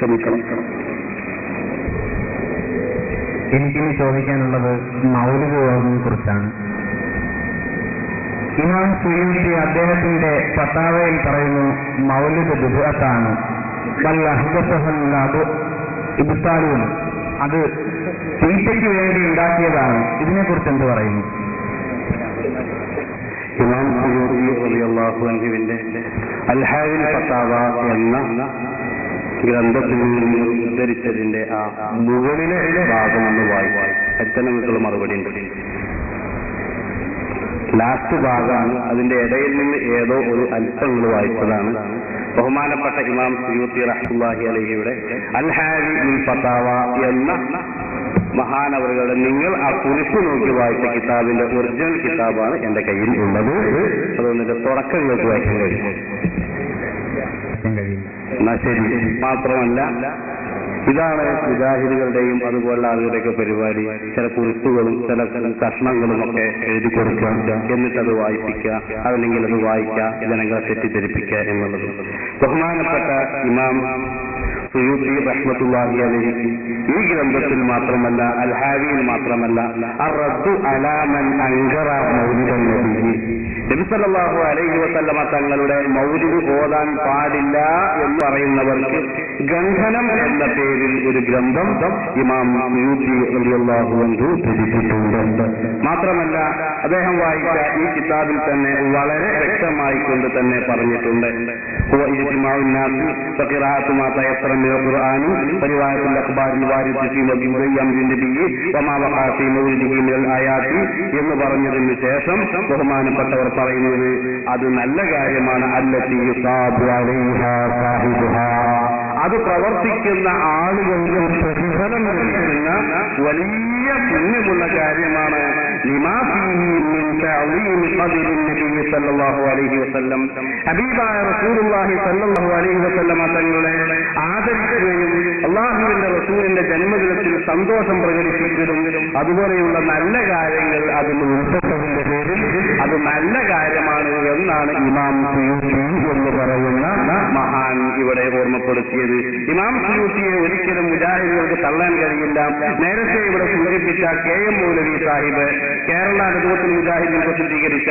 ക്ഷമിക്കണം. എനിക്കിനി ചോദിക്കാനുള്ളത് മൗലിദ് ഓതിനെ കുറിച്ചാണ്. ഇമാം സുയൂത്തി അദ്ദേഹത്തിന്റെ ഫതാവയിൽ പറയുന്നു, മൗലിദ് ബിദ്അത്താണ്, ഇബ്താലൂൻ, അത് തീറ്റയ്ക്ക് വേണ്ടി ഉണ്ടാക്കിയതാണ്. ഇതിനെക്കുറിച്ച് എന്ത് പറയുന്നു? ഇമാം സുയൂത്തി റളിയല്ലാഹു അൻഹുവിന്റെ അൽ-ഹാവിൽ ഫതാവ എന്ന ഗ്രന്ഥത്തിൽ നിന്ന് ഉദ്ധരിച്ചതിന്റെ ആ മുകളിലെ ഭാഗം ഒന്ന് വായിക്കും. എത്ര നിങ്ങൾക്കുള്ള മറുപടി ഉണ്ട്. ലാസ്റ്റ് ഭാഗമാണ്, അതിന്റെ ഇടയിൽ നിന്ന് ഏതോ ഒരു അല്പങ്ങൾ വായിച്ചതാണ്. ബഹുമാനപ്പെട്ട ഇമാം സുയൂത്തി റഹ്മത്തുള്ളാഹി അലൈഹിയുടെ അൽ-ഹാവി മിൻ ഫതാവ എന്ന മഹാനവറുകളുടെ നിങ്ങൾ ആ കുറിപ്പ് നോക്കി വായിച്ച കിതാബിന്റെ ഒറിജിനൽ കിതാബാണ് എന്റെ കയ്യിൽ ഉള്ളത്. അതുകൊണ്ട് തുടക്കങ്ങൾക്ക് വായിക്കാൻ കഴിയും. എന്നാ ശരി. മാത്രമല്ല, ഇതാണ് മുജാഹിദുകളുടെയും അതുപോലുള്ള ആളുകളുടെയൊക്കെ പരിപാടി. ചില കുറിപ്പുകളും ചില കഷ്ണങ്ങളും ഒക്കെ എഴുതി കൊടുക്കുക, എന്നിട്ടത് വായിപ്പിക്കുക, അതല്ലെങ്കിൽ അത് വായിക്കുക, ജനങ്ങളെ തെറ്റിദ്ധരിപ്പിക്കുക എന്നുള്ളത്. ബഹുമാനപ്പെട്ട ഇമാം സുയൂത്തി റഹ്മത്തുള്ളാഹി അലൈഹി ഈ ഗ്രന്ഥത്തിൽ മാത്രമല്ല, അൽ-ഹാവിയിൽ മാത്രമല്ല, അർ-റദ്ദു അലാ മൻ അൻകറ മൗലിദൻ നബി, നബി സല്ലല്ലാഹു അലൈഹി വസല്ലമ തങ്ങളുടെ മൗലിദ് ഓതാൻ പാടില്ല എന്ന് പറയുന്നവർക്ക് ഖണ്ഡനം എന്ന പേരിൽ ഒരു ഗ്രന്ഥം ഇമാം സുയൂത്തി റളിയല്ലാഹു അൻഹു രചിച്ചിട്ടുണ്ട്. മാത്രമല്ല, അദ്ദേഹം വായിച്ച ഈ കിതാബിൽ തന്നെ വളരെ വ്യക്തമായി കൊണ്ട് തന്നെ പറഞ്ഞിട്ടുണ്ട്, എന്ന് പറഞ്ഞതിന് ശേഷം ബഹുമാനപ്പെട്ടവർ പറയുന്നത് അത് നല്ല കാര്യമാണ്. അത് പ്രവർത്തിക്കുന്ന ആളുകൾക്ക് പ്രതിഫലം ലഭിക്കുന്ന വലിയ പുണ്യമുള്ള കാര്യമാണ്. ഹബീബായ റസൂലുള്ളാഹി സ്വല്ലല്ലാഹു അലൈഹി വസല്ലമ തങ്ങളെ ആദരിക്കുകയും അല്ലാഹുവിന്റെ റസൂലിന്റെ ജന്മദിനത്തിൽ സന്തോഷം പ്രകടിപ്പിക്കുന്നതും അതുപോലെയുള്ള നല്ല കാര്യങ്ങൾ അതിൽ ഉൾപ്പെട്ടതിന്റെ പേരിൽ അത് നല്ല കാര്യമാണ് എന്നാണ് ഇമാം സുയൂത്തി എന്ന് പറയുന്ന മഹാൻ ഇവിടെ ഓർമ്മപ്പെടുത്തിയത്. ഇമാം സുയൂത്തിയെ ഒരിക്കലും മുജാഹിദുകൾക്ക് തള്ളാൻ കഴിയില്ല. നേരത്തെ ഇവിടെ സൂചിപ്പിച്ച KM മൗലവി സാഹിബ് കേരള നദുവത്തുൽ മുജാഹിദീൻ പ്രസിദ്ധീകരിച്ച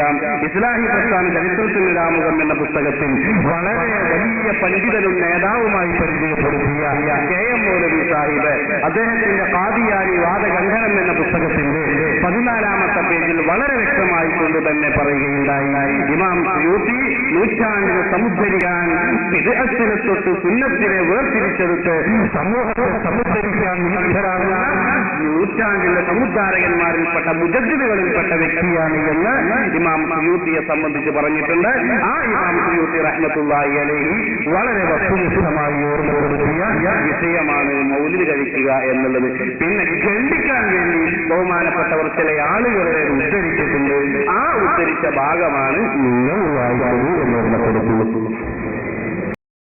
ഇസ്ലാഹി പ്രസ്ഥാന ചരിത്രത്തിന്റെ രാമുഖം എന്ന പുസ്തകത്തിൽ വളരെ വലിയ പണ്ഡിതനും നേതാവുമായി പരിചയപ്പെടുത്തിയ KM മൗലവി സാഹിബ് അദ്ദേഹത്തിന്റെ ഖാദിയാനി വാദഖണ്ഡനം എന്ന പുസ്തകത്തിന്റെ 14-ാമത്തെ പേജിൽ വളരെ വ്യക്തമായി കൊണ്ട് തന്നെ പറയുകയുണ്ടായി, ഇമാം സുയൂത്തി നൂറ്റാണ്ടിനെ സമുദ്ധരിക്കാൻ ബിദ്അത്തിനെ തൊട്ട് സുന്നത്തിനെ വേർതിരിച്ചെടുത്ത് സമൂഹത്തെ സമുദ്ധരിക്കാൻ വിമുഖരാകുന്ന നൂറ്റാണ്ടിലെ സമുദ്ധാരകന്മാരിൽപ്പെട്ട മുജദ്ദിദുകളിൽപ്പെട്ട വ്യക്തിയാണ് എന്ന് ഇമാം സുയൂത്തിയെ സംബന്ധിച്ച് പറഞ്ഞിട്ടുണ്ട്. ആ ഇമാം സുയൂത്തി റഹ്മത്തുള്ളാഹി അലൈഹി വളരെ വസ്തുനിഷ്ഠമായി ഓർമ്മപ്പെടുത്തിയ വിഷയമാണ് മൗലിദ് കഴിക്കുക എന്നുള്ളത്. പിന്നെ ഖണ്ഡിക്കാൻ വേണ്ടി ബഹുമാനപ്പെട്ടവർ ചില ആളുകളെ ഉദ്ധരിച്ചിട്ടുണ്ട്. ആ ഉദ്ധരിച്ച ഭാഗമാണ് നിങ്ങൾ വായിച്ചത് എന്ന് ഓർമ്മപ്പെടുത്തുന്നു.